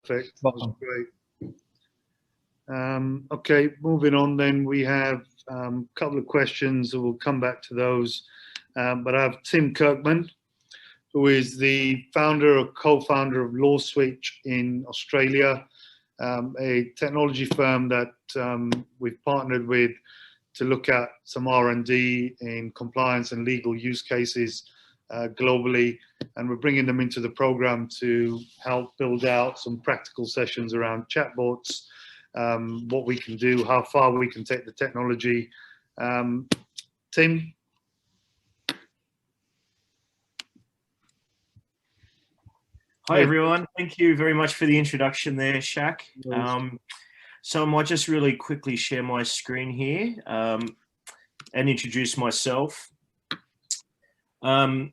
Perfect. That's great. Okay, moving on then, we have a couple of questions, and we'll come back to those. But I have Tim Kirkman, who is the founder or co-founder of LawSwitch in Australia, a technology firm that we've partnered with to look at some R&D in compliance and legal use cases globally, and we're bringing them into the program to help build out some practical sessions around chatbots, what we can do, how far we can take the technology. Tim? Hi everyone, thank you very much for the introduction there, Shaq. So I might just really quickly share my screen here and introduce myself. Can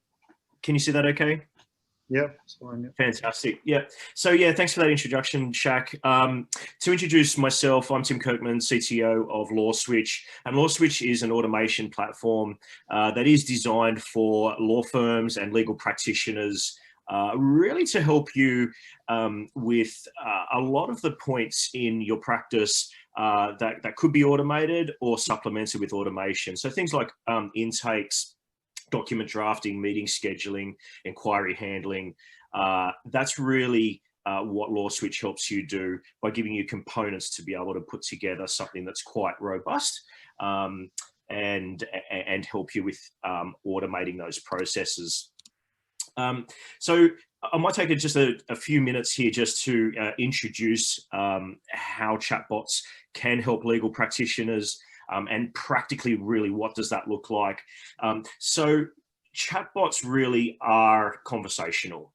you see that okay? Yeah, it's fine. Yeah. Fantastic. Yeah. So yeah, thanks for that introduction, Shaq. To introduce myself, I'm Tim Kirkman, CTO of LawSwitch, and LawSwitch is an automation platform that is designed for law firms and legal practitioners, really to help you with a lot of the points in your practice that could be automated or supplemented with automation. So things like intakes, document drafting, meeting scheduling, inquiry handling. That's really what LawSwitch helps you do by giving you components to be able to put together something that's quite robust and help you with automating those processes. So I might take just a few minutes here just to introduce how chatbots can help legal practitioners and practically really what does that look like. So chatbots really are conversational.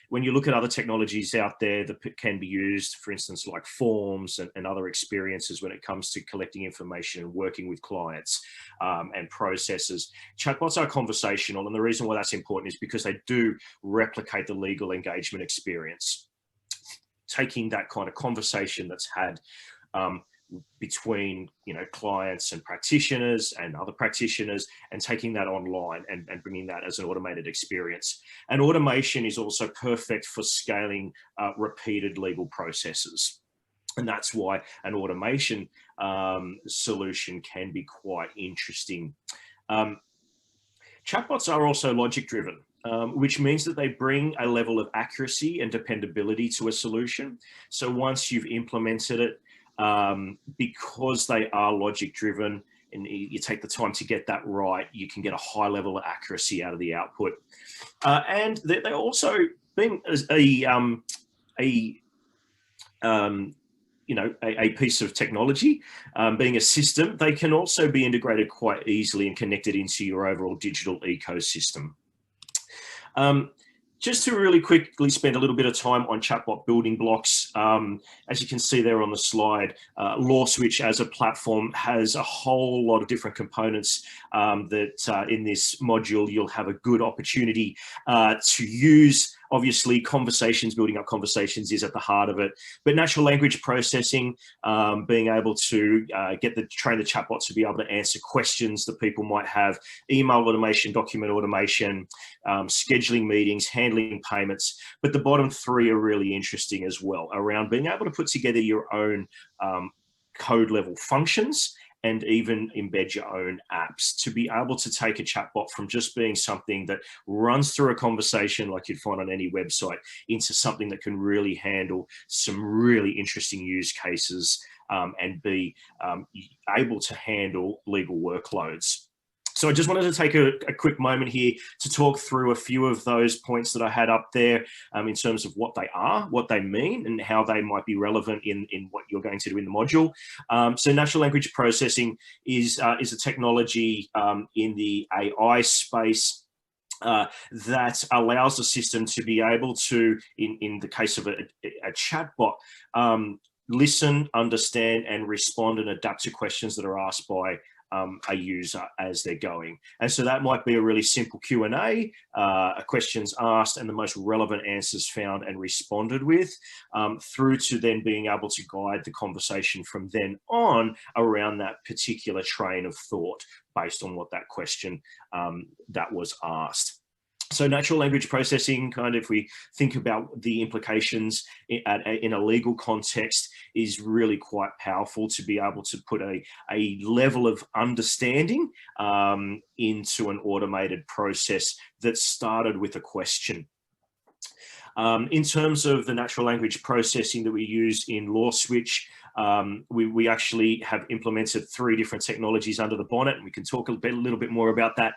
When you look at other technologies out there that can be used, for instance, like forms and other experiences when it comes to collecting information and working with clients and processes, chatbots are conversational. And the reason why that's important is because they do replicate the legal engagement experience, taking that kind of conversation that's had between clients and practitioners and other practitioners and taking that online and bringing that as an automated experience. And automation is also perfect for scaling repeated legal processes. And that's why an automation solution can be quite interesting. Chatbots are also logic driven, which means that they bring a level of accuracy and dependability to a solution. So once you've implemented it, because they are logic driven and you take the time to get that right, you can get a high level of accuracy out of the output. And they also, being a piece of technology, being a system, they can also be integrated quite easily and connected into your overall digital ecosystem. Just to really quickly spend a little bit of time on chatbot building blocks, as you can see there on the slide, LawSwitch as a platform has a whole lot of different components that in this module you'll have a good opportunity to use. Obviously, building up conversations is at the heart of it, but natural language processing, being able to train the chatbot to be able to answer questions that people might have, email automation, document automation, scheduling meetings, handling payments. But the bottom three are really interesting as well, around being able to put together your own code level functions and even embed your own apps to be able to take a chatbot from just being something that runs through a conversation like you'd find on any website into something that can really handle some really interesting use cases and be able to handle legal workloads. So I just wanted to take a quick moment here to talk through a few of those points that I had up there in terms of what they are, what they mean, and how they might be relevant in what you're going to do in the module. So natural language processing is a technology in the AI space that allows the system to be able to, in the case of a chatbot, listen, understand, and respond and adapt to questions that are asked by a user as they're going. And so that might be a really simple Q&A, questions asked and the most relevant answers found and responded with, through to then being able to guide the conversation from then on around that particular train of thought based on what that question that was asked. So natural language processing, kind of, if we think about the implications in a legal context, is really quite powerful to be able to put a level of understanding into an automated process that started with a question. In terms of the natural language processing that we use in LawSwitch, we actually have implemented 3 different technologies under the bonnet, and we can talk a little bit more about that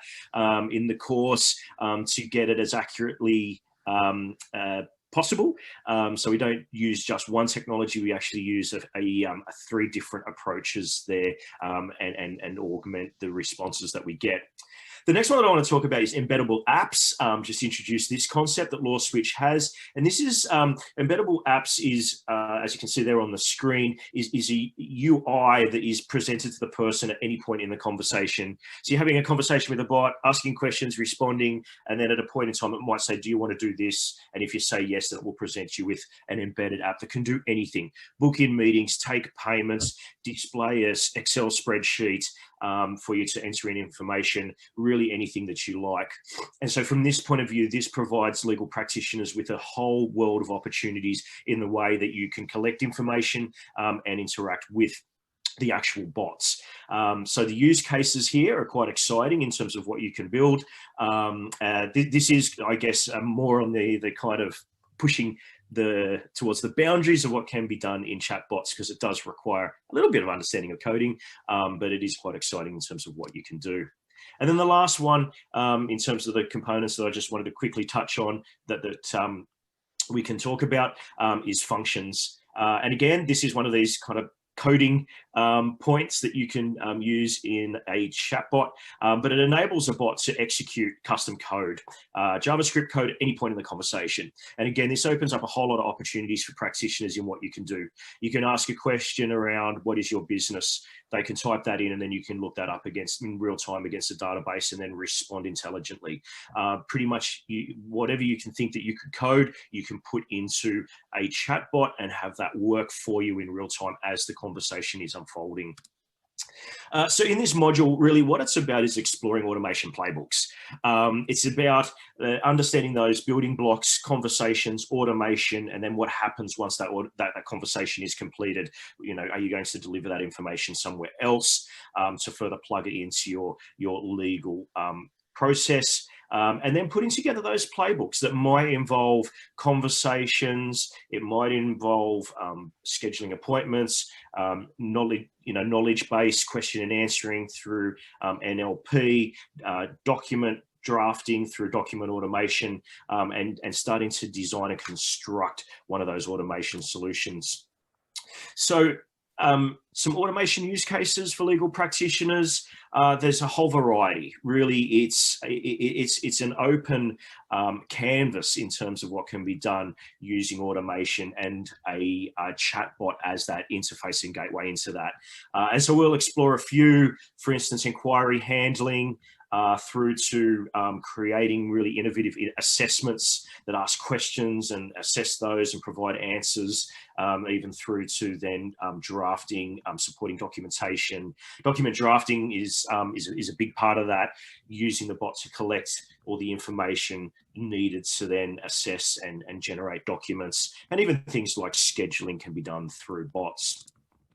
in the course to get it as accurately possible. So we don't use just one technology, we actually use 3 different approaches there and augment the responses that we get. The next one that I want to talk about is Embeddable Apps. Just introduce this concept that LawSwitch has. And this is, Embeddable Apps is, as you can see there on the screen, is a UI that is presented to the person at any point in the conversation. So you're having a conversation with a bot, asking questions, responding, and then at a point in time, it might say, do you want to do this? And if you say yes, then it will present you with an embedded app that can do anything. Book in meetings, take payments, display an Excel spreadsheet, for you to enter in information, really anything that you like. And so from this point of view, this provides legal practitioners with a whole world of opportunities in the way that you can collect information and interact with the actual bots. So the use cases here are quite exciting in terms of what you can build. This is, I guess, more on the kind of pushing towards the boundaries of what can be done in chatbots, because it does require a little bit of understanding of coding, but it is quite exciting in terms of what you can do. And then the last one, in terms of the components that I just wanted to quickly touch on that we can talk about, is functions. And again, this is one of these kind of coding points that you can use in a chatbot, but it enables a bot to execute custom code, JavaScript code at any point in the conversation. And again, this opens up a whole lot of opportunities for practitioners in what you can do. You can ask a question around what is your business. They can type that in, and then you can look that up in real time against a database and then respond intelligently. Pretty much whatever you can think that you could code, you can put into a chatbot and have that work for you in real time as the conversation is unfolding. So in this module, really what it's about is exploring automation playbooks. It's about understanding those building blocks, conversations, automation, and then what happens once that conversation is completed. You know, are you going to deliver that information somewhere else to further plug it into your legal process? And then putting together those playbooks that might involve conversations, it might involve scheduling appointments, knowledge-based question and answering through NLP, document drafting through document automation, and starting to design and construct one of those automation solutions. So some automation use cases for legal practitioners. There's a whole variety. Really, it's an open canvas in terms of what can be done using automation and a chatbot as that interface and gateway into that. And so we'll explore a few, for instance, inquiry handling, through to creating really innovative assessments that ask questions and assess those and provide answers, even through to then drafting, supporting documentation. Document drafting is a big part of that, using the bot to collect all the information needed to then assess and generate documents. And even things like scheduling can be done through bots.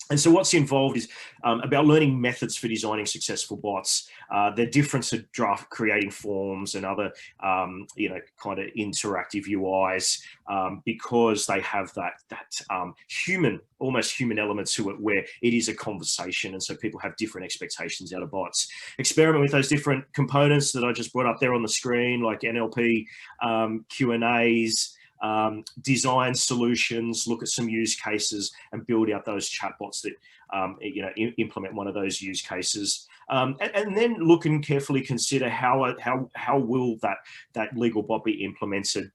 And so what's involved is about learning methods for designing successful bots. They're different to creating forms and other, kind of interactive UIs, because they have that almost human element to it, where it is a conversation. And so people have different expectations out of bots. Experiment with those different components that I just brought up there on the screen, like NLP, Q&As, design solutions, look at some use cases and build out those chatbots that implement one of those use cases, and then look and carefully consider how will that legal bot be implemented,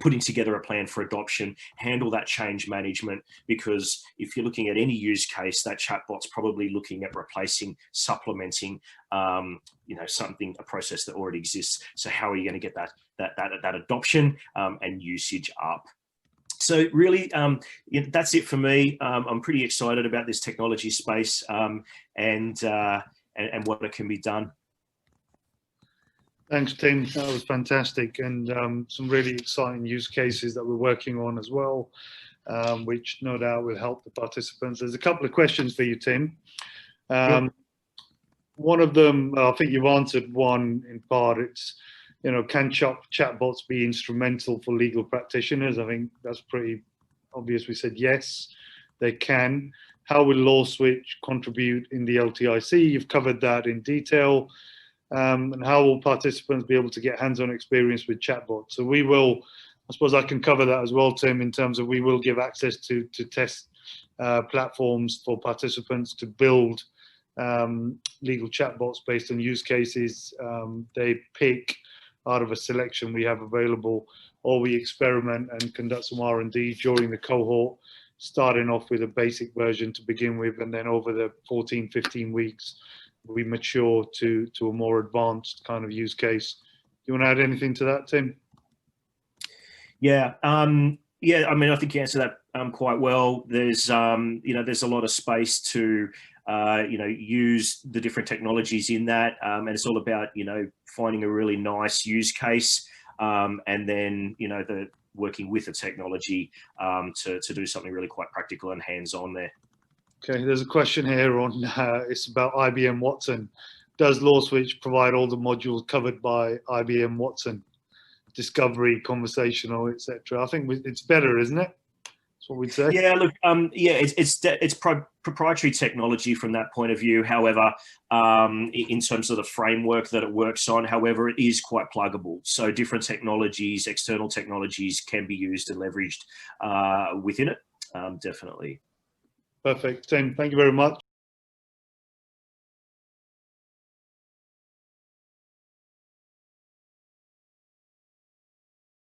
putting together a plan for adoption, handle that change management, because if you're looking at any use case, that chatbot's probably looking at replacing, supplementing, a process that already exists. So how are you going to get that adoption and usage up? So really, that's it for me. I'm pretty excited about this technology space and what it can be done. Thanks, Tim. That was fantastic, and some really exciting use cases that we're working on as well, which no doubt will help the participants. There's a couple of questions for you, Tim. Yep. One of them, I think you've answered one in part. It's, can chatbots be instrumental for legal practitioners? I think that's pretty obvious. We said yes, they can. How will LawSwitch contribute in the LTIC? You've covered that in detail. And how will participants be able to get hands-on experience with chatbots? So we will, I suppose I can cover that as well, Tim, in terms of we will give access to test platforms for participants to build legal chatbots based on use cases. They pick out of a selection we have available, or we experiment and conduct some R&D during the cohort, starting off with a basic version to begin with, and then over the 14, 15 weeks, we mature to a more advanced kind of use case. You want to add anything to that, Tim? Yeah. Yeah, I mean, I think you answered that quite well. There's, there's a lot of space to, use the different technologies in that. And it's all about, finding a really nice use case, and then, working with the technology to do something really quite practical and hands-on there. Okay, there's a question here on, it's about IBM Watson. Does LawSwitch provide all the modules covered by IBM Watson? Discovery, conversational, etc. I think it's better, isn't it? That's what we'd say. Yeah, look, it's proprietary technology from that point of view. However, in terms of the framework that it works on, however, it is quite pluggable. So different technologies, external technologies can be used and leveraged within it, definitely. Perfect. Tim, thank you very much.